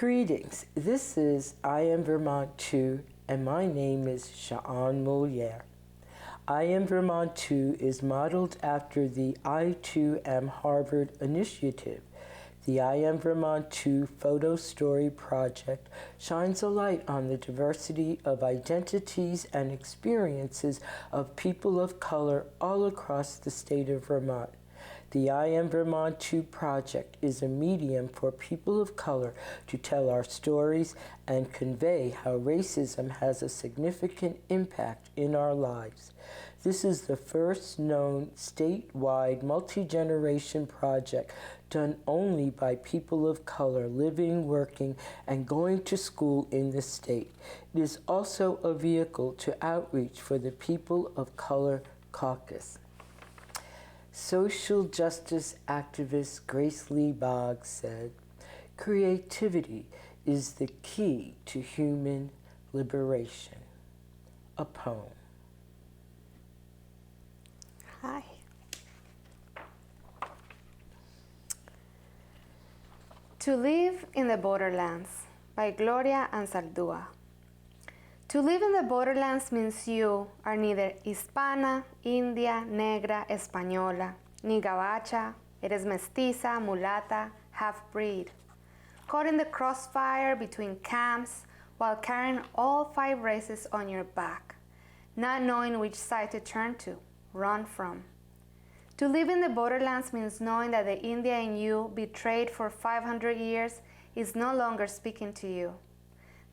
Greetings, this is I Am Vermont 2 and my name is Shawn Moliere. I Am Vermont 2 is modeled after the I Too Am Harvard initiative. The I Am Vermont 2 photo story project shines a light on the diversity of identities and experiences of people of color all across the state of Vermont. The I Am Vermont 2 project is a medium for people of color to tell our stories and convey how racism has a significant impact in our lives. This is the first known statewide multi-generation project done only by people of color living, working, and going to school in the state. It is also a vehicle to outreach for the People of Color Caucus. Social justice activist Grace Lee Boggs said, "Creativity is the key to human liberation." A poem. Hi. To Live in the Borderlands by Gloria Anzaldúa. To live in the borderlands means you are neither hispana, india, negra, española, ni gabacha, eres mestiza, mulata, half-breed. Caught in the crossfire between camps while carrying all 5 races on your back, not knowing which side to turn to, run from. To live in the borderlands means knowing that the India in you, betrayed for 500 years, is no longer speaking to you.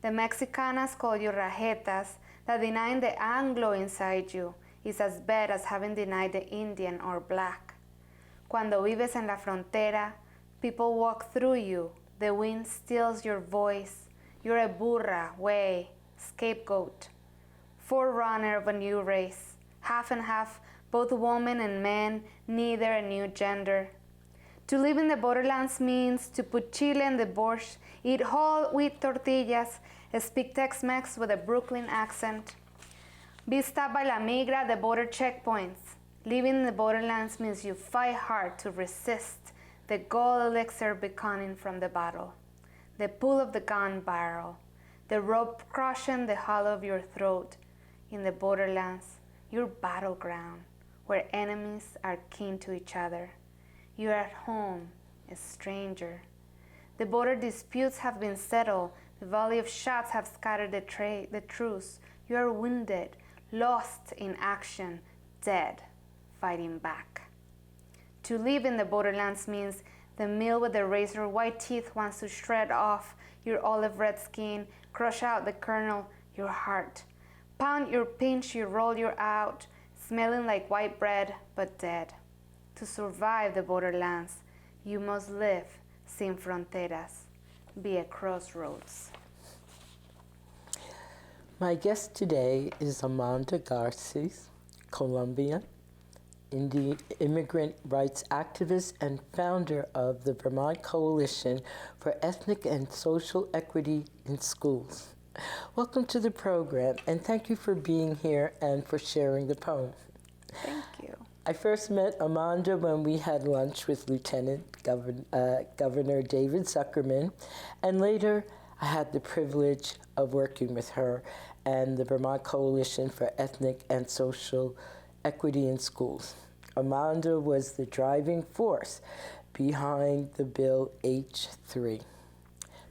The Mexicanas call you rajetas, that denying the Anglo inside you is as bad as having denied the Indian or black. Cuando vives en la frontera, people walk through you, the wind steals your voice, you're a burra, way, scapegoat, forerunner of a new race, half and half, both woman and man, neither a new gender. To live in the borderlands means to put chile in the borscht, eat whole wheat tortillas, speak Tex-Mex with a Brooklyn accent. Be stopped by La Migra, the border checkpoints. Living in the borderlands means you fight hard to resist the gold elixir beckoning from the bottle, the pull of the gun barrel, the rope crushing the hollow of your throat. In the borderlands, your battleground, where enemies are kin to each other. You are at home, a stranger. The border disputes have been settled. The volley of shots have scattered the truce. You are wounded, lost in action, dead, fighting back. To live in the borderlands means the meal with the razor white teeth wants to shred off your olive red skin, crush out the kernel, your heart. Pound your pinch, you roll your out, smelling like white bread, but dead. To survive the borderlands, you must live sin fronteras, be a crossroads. My guest today is Amanda Garcés, Colombian, immigrant rights activist and founder of the Vermont Coalition for Ethnic and Social Equity in Schools. Welcome to the program, and thank you for being here and for sharing the poem. Thank you. I first met Amanda when we had lunch with Lieutenant Governor David Zuckerman, and later I had the privilege of working with her and the Vermont Coalition for Ethnic and Social Equity in Schools. Amanda was the driving force behind the Bill H3.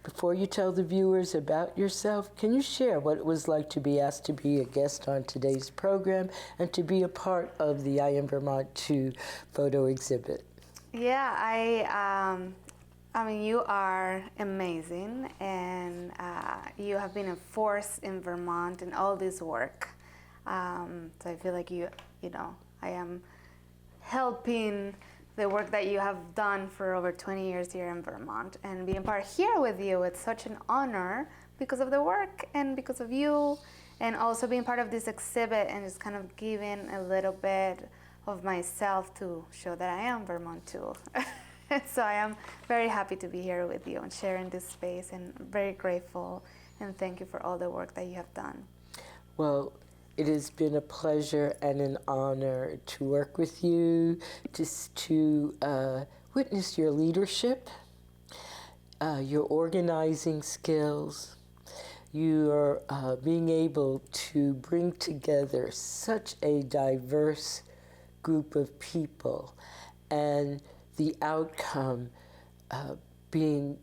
Before you tell the viewers about yourself, can you share what it was like to be asked to be a guest on today's program and to be a part of the I Am Vermont 2 photo exhibit? Yeah, I mean, you are amazing, and you have been a force in Vermont in all this work. So I feel like I am helping the work that you have done for over 20 years here in Vermont, and being part here with you, it's such an honor because of the work and because of you, and also being part of this exhibit and just kind of giving a little bit of myself to show that I am Vermont too. So I am very happy to be here with you and sharing this space, and very grateful, and thank you for all the work that you have done. Well, it has been a pleasure and an honor to work with you, to witness your leadership, your organizing skills, your being able to bring together such a diverse group of people, and the outcome being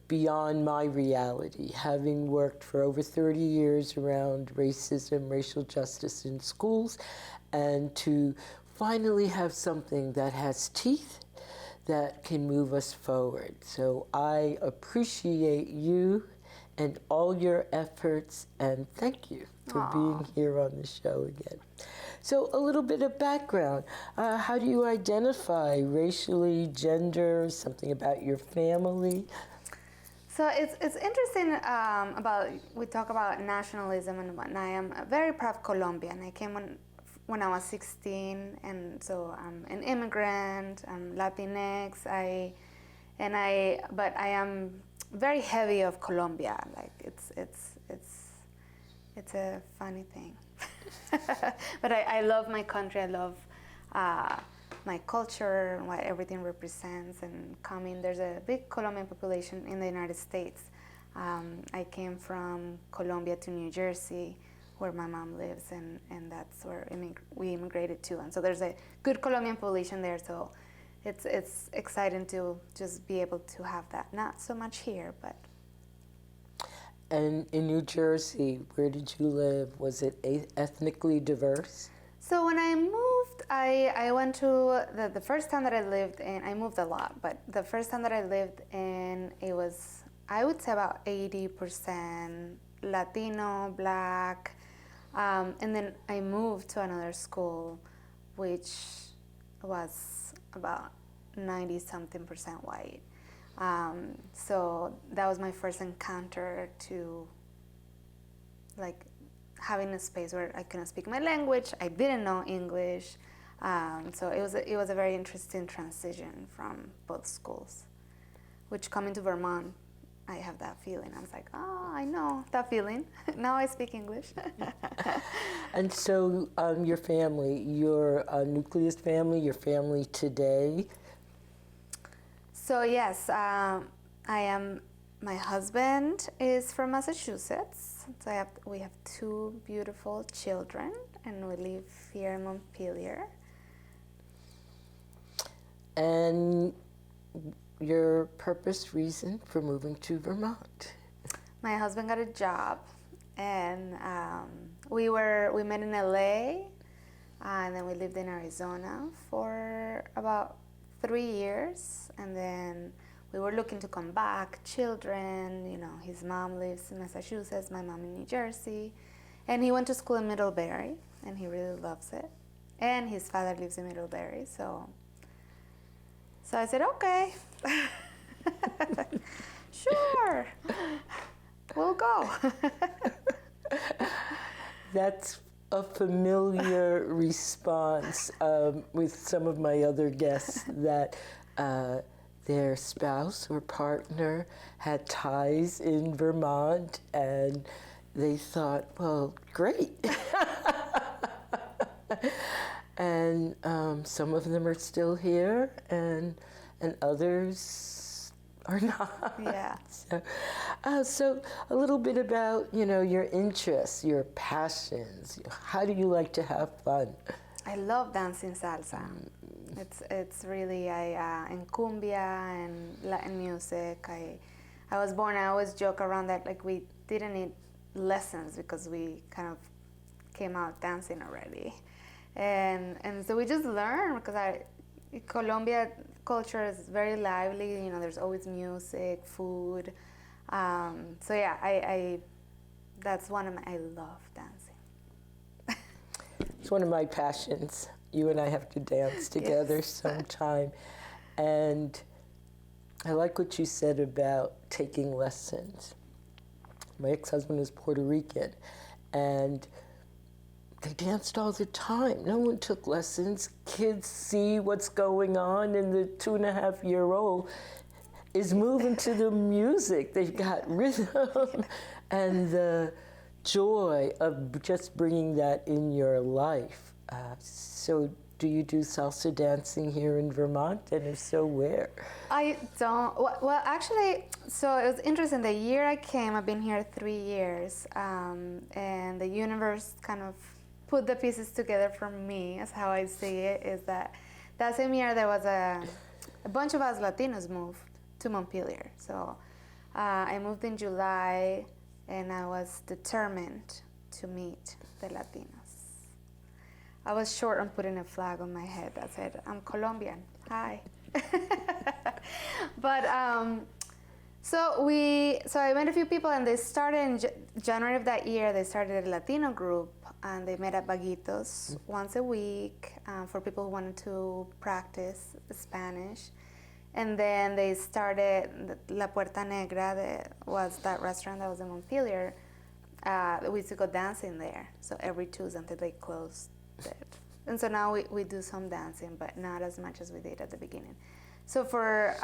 beyond my reality, having worked for over 30 years around racism, racial justice in schools, and to finally have something that has teeth that can move us forward. So I appreciate you and all your efforts, and thank you for being here on the show again. So a little bit of background. How do you identify racially, gender, something about your family? So it's interesting we talk about nationalism and whatnot. I am very proud Colombian. I came when I was 16, and so I'm an immigrant. I'm Latinx. But I am very heavy of Colombia. Like it's a funny thing. But I love my country. I love my culture and what everything represents. And there's a big Colombian population in the United States. I came from Colombia to New Jersey, where my mom lives, and that's where we immigrated to. And so there's a good Colombian population there. So it's exciting to just be able to have that. Not so much here, but. And in New Jersey, where did you live? Was it ethnically diverse? So when I moved, I went to the first time that I lived in, I moved a lot, but the first time that I lived in, it was, I would say about 80% Latino, Black, and then I moved to another school, which was about 90-something% white. So that was my first encounter to like having a space where I couldn't speak my language. I didn't know English. So it was a very interesting transition from both schools, which coming to Vermont, I have that feeling. I was like, I know that feeling. Now I speak English. And so your family, your nucleus family, your family today. So yes, my husband is from Massachusetts. So we have 2 beautiful children, and we live here in Montpelier. And your purpose, reason for moving to Vermont? My husband got a job, and we met in LA, and then we lived in Arizona for about 3 years, and then we were looking to come back. Children, his mom lives in Massachusetts, my mom in New Jersey, and he went to school in Middlebury, and he really loves it, and his father lives in Middlebury, so I said, okay. Sure, we'll go. That's a familiar response with some of my other guests, that their spouse or partner had ties in Vermont, and they thought, well, great. And some of them are still here, and others are not. Yeah. So a little bit about, your interests, your passions. How do you like to have fun? I love dancing salsa. It's really in cumbia and Latin music. I was born. I always joke around that like we didn't need lessons because we kind of came out dancing already, and so we just learn because Colombia culture is very lively. There's always music, food. So yeah, that's I love dancing. It's one of my passions. You and I have to dance together sometime. And I like what you said about taking lessons. My ex-husband is Puerto Rican, and they danced all the time. No one took lessons. Kids see what's going on, and the 2.5-year-old is moving to the music. They've got rhythm and the joy of just bringing that in your life. So Do you do salsa dancing here in Vermont? And if so, where? I don't. Well, actually, so it was interesting. The year I came, I've been here 3 years, and the universe kind of put the pieces together for me, as how I see it, is that same year there was a bunch of us Latinos moved to Montpelier. So I moved in July, and I was determined to meet the Latinos. I was short on putting a flag on my head that said, I'm Colombian, hi. But, so I met a few people, and they started in January of that year, they started a Latino group, and they met at Baguitos once a week for people who wanted to practice Spanish. And then they started La Puerta Negra, was that restaurant that was in Montpelier. We used to go dancing there, so every Tuesday until they closed it. And so now we do some dancing, but not as much as we did at the beginning. So for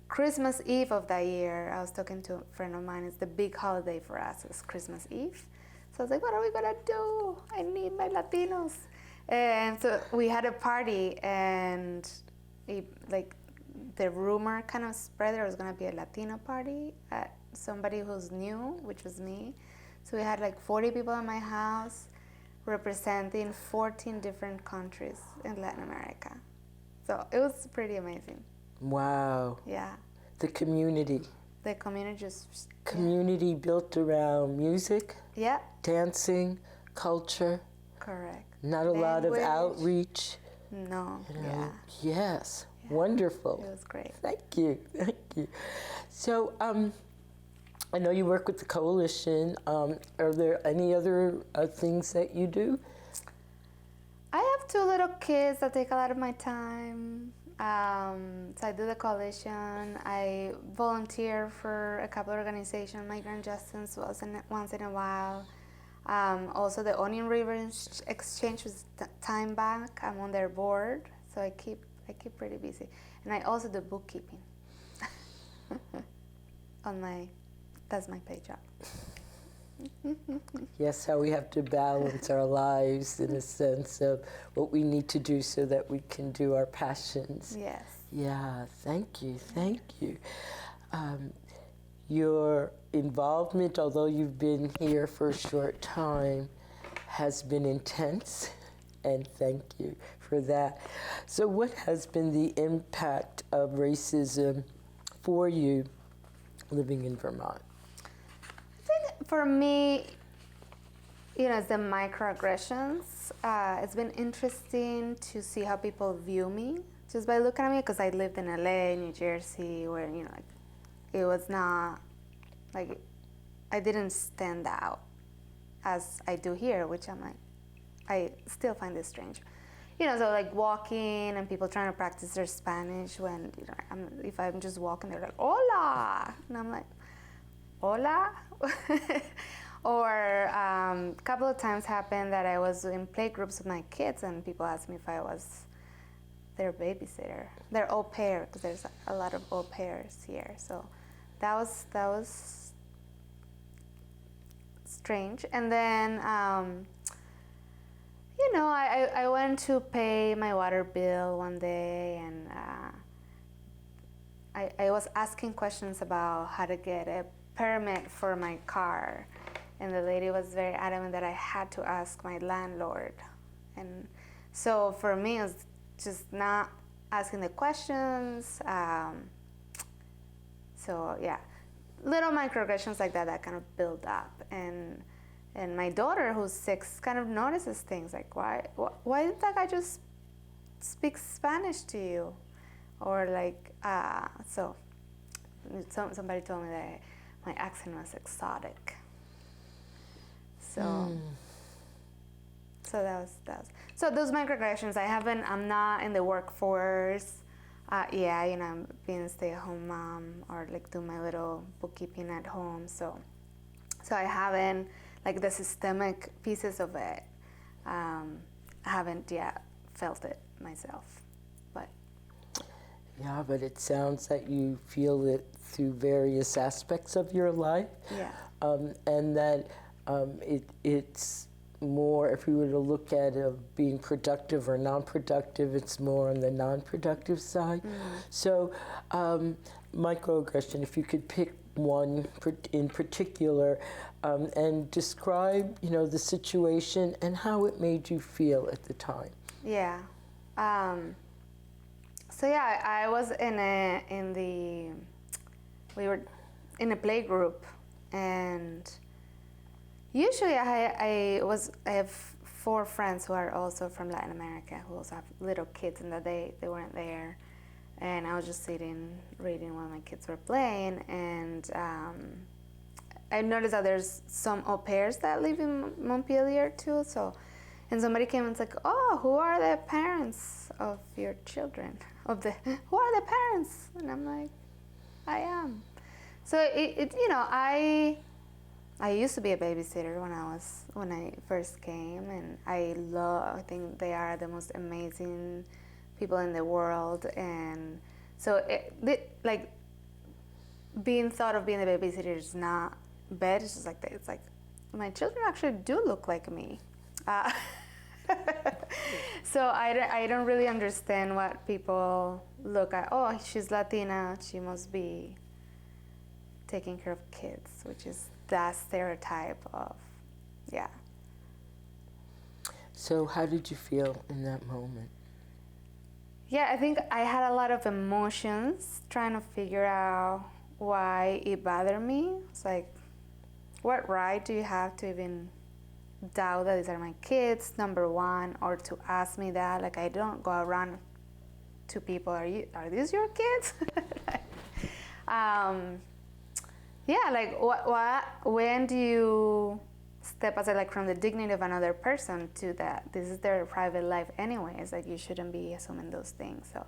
Christmas Eve of that year, I was talking to a friend of mine, it's the big holiday for us, it's Christmas Eve. So I was like, what are we gonna do? I need my Latinos. And so we had a party, and the rumor kind of spread there was gonna be a Latino party at somebody who's new, which was me. So we had like 40 people in my house representing 14 different countries in Latin America. So it was pretty amazing. Wow. Yeah. The community. The community just... Community built around music, Yeah. dancing, culture. Correct. Not a lot of outreach. No. You know, Yeah. Yes. Yeah. Wonderful. It was great. Thank you. Thank you. So, I know you work with the coalition. Are there any other things that you do? I have 2 little kids that take a lot of my time. So I do the coalition. I volunteer for a couple of organizations, Microaggressions once in a while. Also the Onion River Exchange was time back. I'm on their board, so I keep pretty busy. And I also do bookkeeping. That's my pay job. Yes, how we have to balance our lives in a sense of what we need to do so that we can do our passions. Yes. Yeah, thank you, thank you. Your involvement, although you've been here for a short time, has been intense, and thank you for that. So what has been the impact of racism for you living in Vermont? I think for me, it's the microaggressions. It's been interesting to see how people view me just by looking at me, because I lived in LA, New Jersey, where, it was not, I didn't stand out as I do here, which I still find this strange. So walking and people trying to practice their Spanish when, if I'm just walking, they're like, hola! And I'm like, hola? Or a couple of times happened that I was in play groups with my kids and people asked me if I was their babysitter, their au pair, because there's a lot of au pairs here. So that was strange. And then, I went to pay my water bill one day, and I was asking questions about how to get a permit for my car, and the lady was very adamant that I had to ask my landlord. And so for me, it was just not asking the questions. So yeah, little microaggressions like that kind of build up. And my daughter, who's 6, kind of notices things like, why did that guy just speak Spanish to you? Or so somebody told me that my accent was exotic. So so that was so those microaggressions. I'm not in the workforce. I'm being a stay-at-home mom, or do my little bookkeeping at home. So I haven't, the systemic pieces of it, I haven't yet felt it myself. But yeah, but it sounds that you feel it through various aspects of your life. Yeah. And that it's more, if we were to look at it of being productive or non-productive, it's more on the non-productive side. So microaggression, if you could pick one in particular and describe, the situation and how it made you feel at the time. Yeah. So yeah, I was we were in a play group, and usually I have 4 friends who are also from Latin America, who also have little kids, and that they weren't there, and I was just sitting reading while my kids were playing, and I noticed that there's some au pairs that live in Montpelier too. So, and somebody came and was like, "Oh, who are the parents of your children? Who are the parents?" And I'm like, "I am." So I used to be a babysitter when I first came, and I think they are the most amazing people in the world, and so being thought of being a babysitter is not bad. It's just it's like my children actually do look like me. So I don't really understand what people look at. Oh, she's Latina, she must be taking care of kids, which is that stereotype of, yeah. So how did you feel in that moment? Yeah, I think I had a lot of emotions trying to figure out why it bothered me. It's like, what right do you have to even doubt that these are my kids, number one, or to ask me that? Like, I don't go around to people, are these your kids? Yeah, like when do you step aside, like from the dignity of another person to that this is their private life anyways, like you shouldn't be assuming those things. So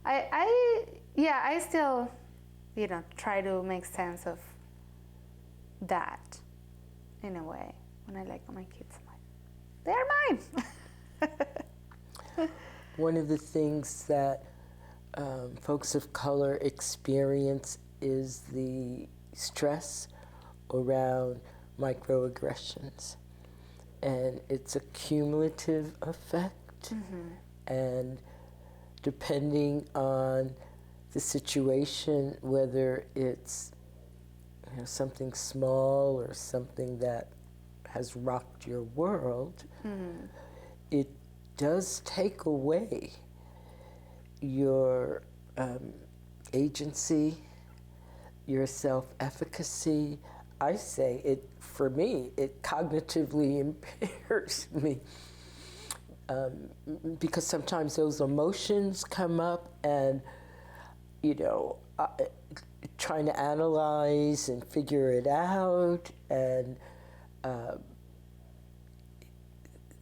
I still, try to make sense of that in a way. When I like my kids, I'm like, they're mine. One of the things that folks of color experience is the stress around microaggressions, and it's a cumulative effect. And depending on the situation, whether it's something small or something that has rocked your world, it does take away your agency, your self-efficacy. I say for me, it cognitively impairs me. Because sometimes those emotions come up and, trying to analyze and figure it out and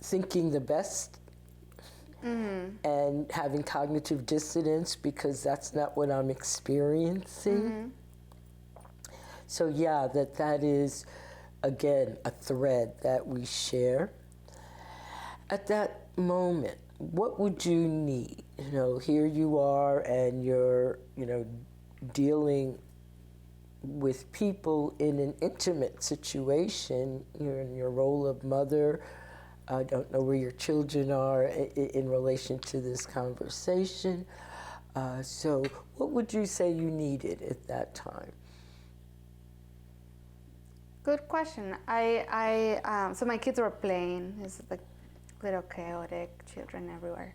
thinking the best and having cognitive dissonance because that's not what I'm experiencing. So yeah, that is, again, a thread that we share. At that moment, what would you need? Here you are and you're, dealing with people in an intimate situation. You're in your role of mother. I don't know where your children are in relation to this conversation. So what would you say you needed at that time? Good question. So my kids were playing. It's like little chaotic children everywhere.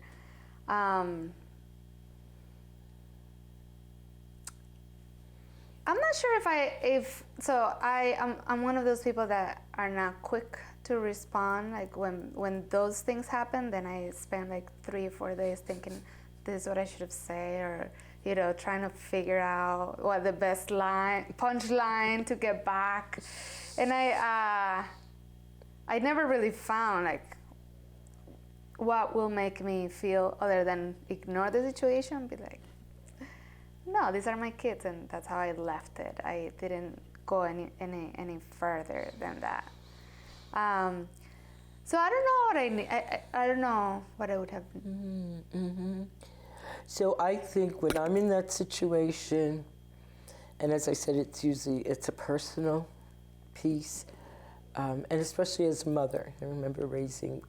I'm not sure I'm one of those people that are not quick to respond. Like when those things happen, then I spend like 3 or 4 days thinking, this is what I should have said, or trying to figure out what the best punchline to get back. And I never really found like what will make me feel other than ignore the situation and be like, no, these are my kids, and that's how I left it. I didn't go any further than that. So I don't know what I need. I don't know what I would have. So I think when I'm in that situation, and as I said, it's a personal piece. and especially as a mother. I remember raising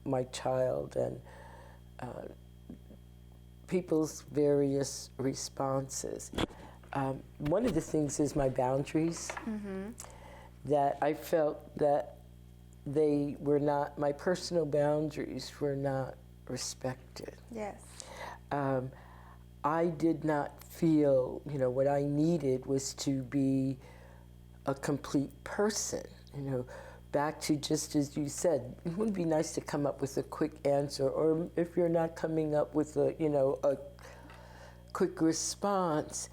my child and people's various responses. One of the things is my boundaries, that I felt that they were not, my personal boundaries were not respected. Yes. I did not feel, what I needed was to be a complete person, back to just as you said, it would be nice to come up with a quick answer, or if you're not coming up with a quick response,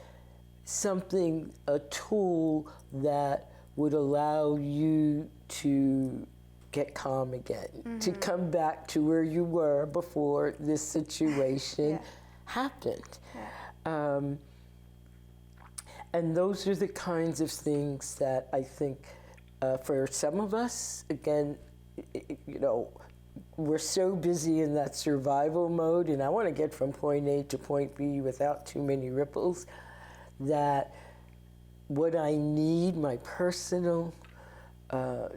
something, a tool that would allow you to get calm again, to come back to where you were before this situation happened. Yeah. And those are the kinds of things that I think for some of us, again, we're so busy in that survival mode, and I want to get from point A to point B without too many ripples, that what I need, my personal,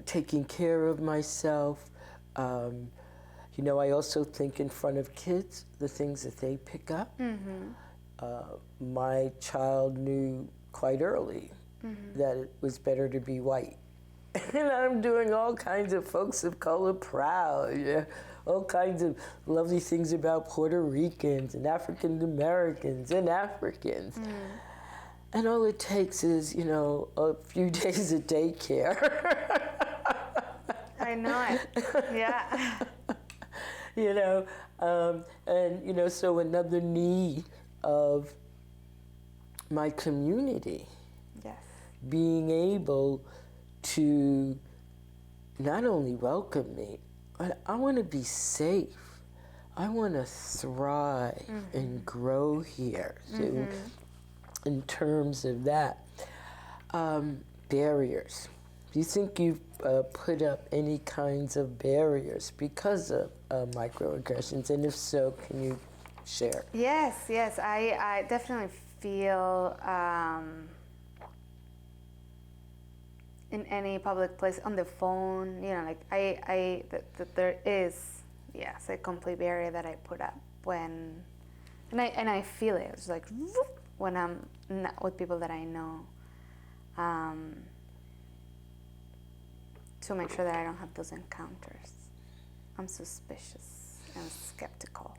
taking care of myself, I also think in front of kids, the things that they pick up. My child knew quite early that it was better to be white. And I'm doing all kinds of folks of color proud, all kinds of lovely things about Puerto Ricans and African Americans and Africans. And all it takes is, a few days of daycare. I know it, yeah. So another need of my community, Yes. being able to not only welcome me, but I want to be safe. I want to thrive and grow here. So in terms of that, barriers. Do you think you've put up any kinds of barriers because of microaggressions? And if so, can you share? Yes, I definitely feel in any public place, on the phone, that there is, yes, a complete barrier that I put up when, and I feel it. It's like when I'm not with people that I know, to make sure that I don't have those encounters. I'm suspicious and skeptical.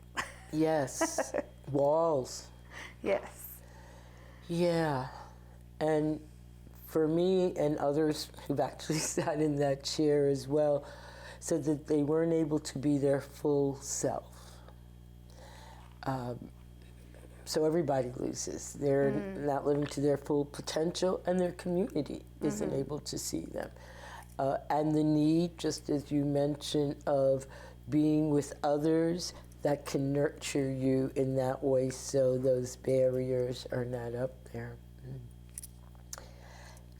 Yes, walls. Yes. Yeah, and for me and others who've actually sat in that chair as well, said that they weren't able to be their full self. So everybody loses. They're not living to their full potential, and their community isn't able to see them. And the need, just as you mentioned, of being with others that can nurture you in that way, so those barriers are not up there.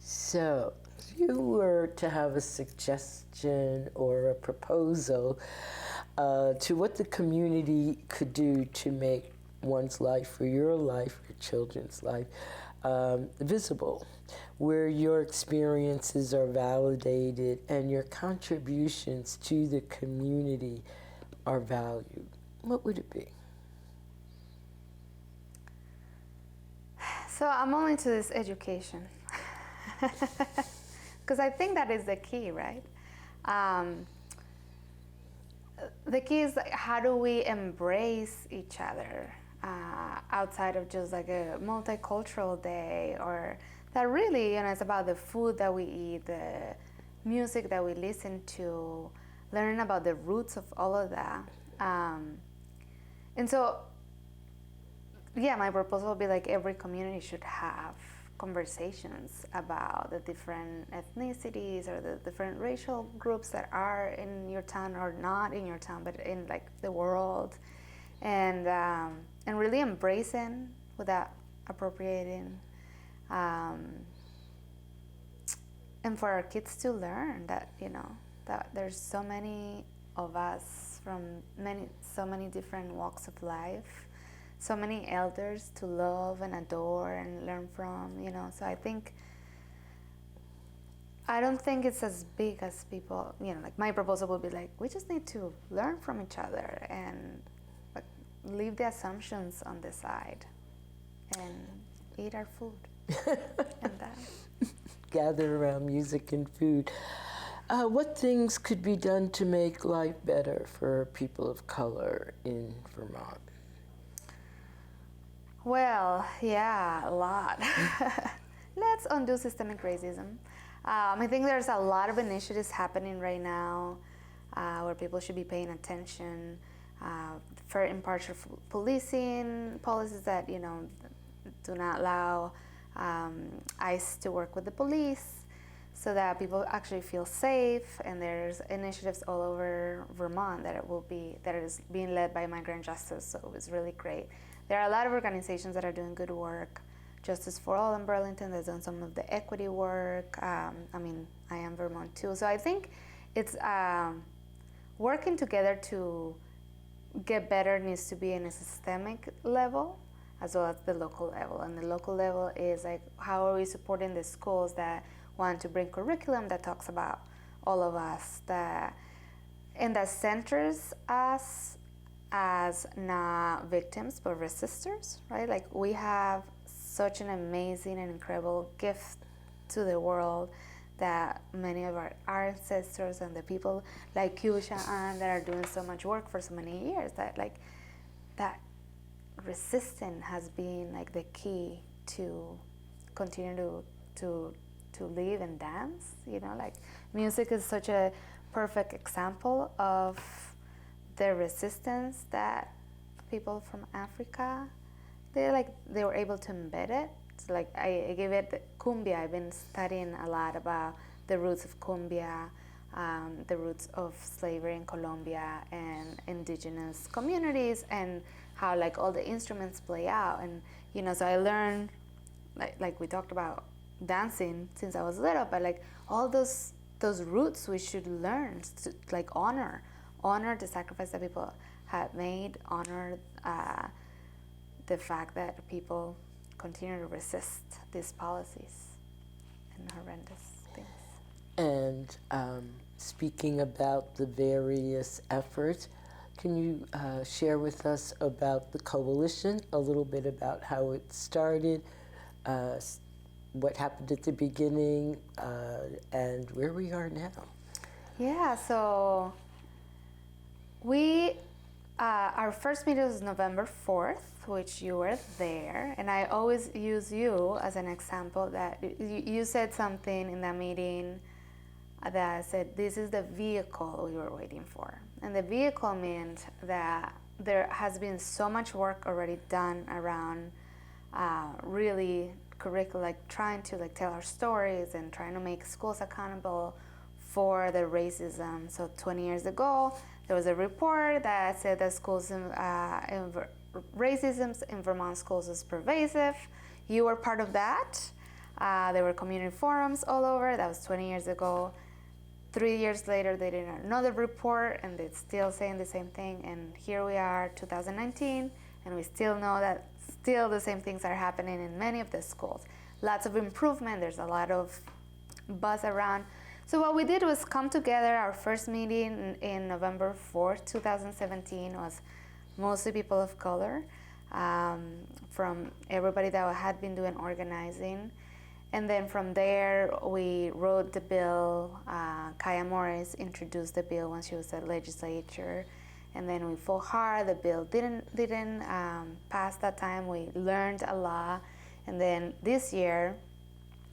So, if you were to have a suggestion or a proposal to what the community could do to make one's life, or your life, your children's life, visible, where your experiences are validated and your contributions to the community are valued, what would it be? So I'm all into this education. Because I think that is the key, right? The key is, like, how do we embrace each other outside of just like a multicultural day, or that really, it's about the food that we eat, the music that we listen to, learning about the roots of all of that. And so, yeah, my proposal would be like every community should have conversations about the different ethnicities or the different racial groups that are in your town, or not in your town, but in like the world, and really embracing without appropriating, and for our kids to learn that that there's so many of us from so many different walks of life, so many elders to love and adore and learn from, So I think I don't think it's as big as people, like my proposal would be like, we just need to learn from each other and like leave the assumptions on the side and eat our food. And that. Gather around music and food. What things could be done to make life better for people of color in Vermont? Well, yeah, a lot. Let's undo systemic racism. I think there's a lot of initiatives happening right now where people should be paying attention. For impartial policing policies that do not allow ICE to work with the police, so that people actually feel safe. And there's initiatives all over Vermont that is being led by Migrant Justice. So it's really great. There are a lot of organizations that are doing good work. Justice for All in Burlington has done some of the equity work. I Am Vermont too. So I think it's working together to get better needs to be in a systemic level as well as the local level. And the local level is like, how are we supporting the schools that want to bring curriculum that talks about all of us, that centers us as not victims but resistors, right? Like we have such an amazing and incredible gift to the world that many of our ancestors and the people like you, Sha'an, that are doing so much work for so many years, that resistance has been like the key to continue to live and dance. Like music is such a perfect example of the resistance that people from Africa, they were able to embed it. So like I give it cumbia. I've been studying a lot about the roots of cumbia, the roots of slavery in Colombia and indigenous communities, and how like all the instruments play out. And so I learned, like we talked about dancing since I was little, but like all those roots we should learn to like honor the sacrifice that people have made, honor the fact that people continue to resist these policies and horrendous things. And speaking about the various efforts, can you share with us about the coalition, a little bit about how it started, what happened at the beginning, and where we are now? Yeah, so our first meeting was November 4th, which you were there, and I always use you as an example that you said something in that meeting that said, this is the vehicle we were waiting for. And the vehicle meant that there has been so much work already done around really curriculum, like trying to like tell our stories and trying to make schools accountable for the racism. So 20 years ago, there was a report that said that racism in Vermont schools is pervasive. You were part of that. There were community forums all over. That was 20 years ago. 3 years later, they did another report, and they're still saying the same thing. And here we are, 2019, and we still know that still the same things are happening in many of the schools. Lots of improvement. There's a lot of buzz around. So what we did was come together. Our first meeting in November 4th, 2017 was mostly people of color, from everybody that had been doing organizing. And then from there, we wrote the bill. Kaya Morris introduced the bill when she was at legislature. And then we fought hard. The bill didn't pass that time. We learned a lot. And then this year,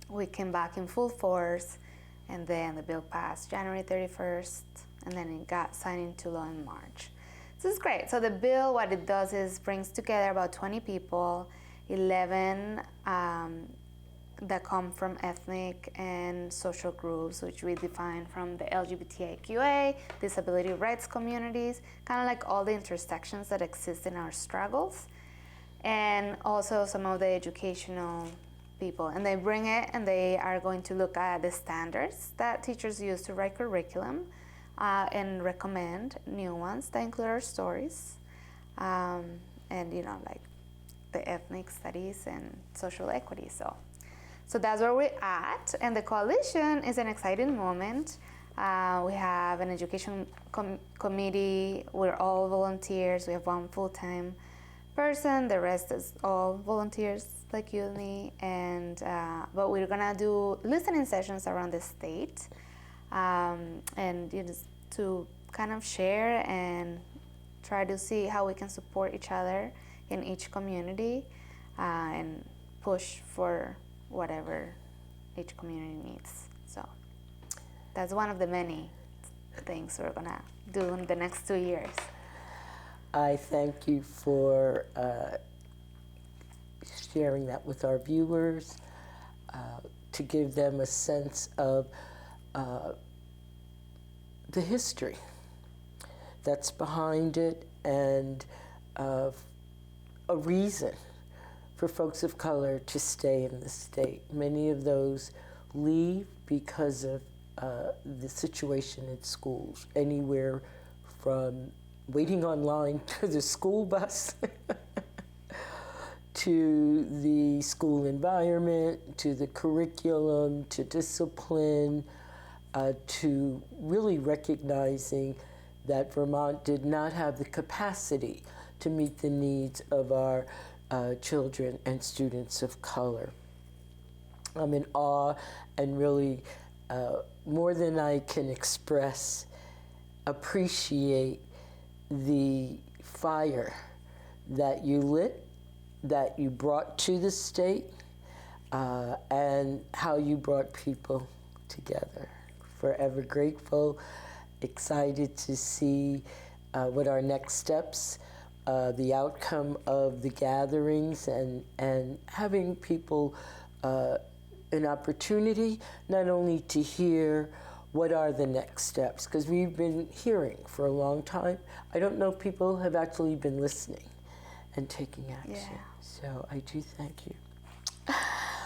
we came back in full force. And then the bill passed January 31st. And then it got signed into law in March. So it's great. So the bill, what it does is brings together about 20 people, 11 that come from ethnic and social groups, which we define from the LGBTIQA, disability rights communities, kind of like all the intersections that exist in our struggles, and also some of the educational people. And they bring it, and they are going to look at the standards that teachers use to write curriculum, and recommend new ones that include our stories, and like the ethnic studies and social equity. So So that's where we're at, and the coalition is an exciting moment. We have an education committee. We're all volunteers. We have one full-time person. The rest is all volunteers like you and me. And but we're gonna do listening sessions around the state, and just to kind of share and try to see how we can support each other in each community, and push for whatever each community needs. So that's one of the many things we're gonna do in the next 2 years. I thank you for sharing that with our viewers, to give them a sense of the history that's behind it, and a reason for folks of color to stay in the state. Many of those leave because of the situation in schools, anywhere from waiting online to the school bus to the school environment, to the curriculum, to discipline, to really recognizing that Vermont did not have the capacity to meet the needs of our children and students of color. I'm in awe and really, more than I can express, appreciate the fire that you lit, that you brought to the state, and how you brought people together. Forever grateful, excited to see what our next steps, the outcome of the gatherings, and having people an opportunity not only to hear what are the next steps, because we've been hearing for a long time. I don't know if people have actually been listening and taking action. Yeah. So I do thank you.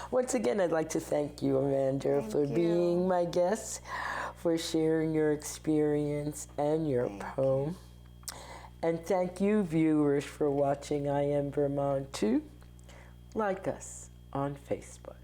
Once again, I'd like to thank you, Amanda, for being my guest, for sharing your experience and your poem. And thank you, viewers, for watching I Am Vermont too. Like us on Facebook.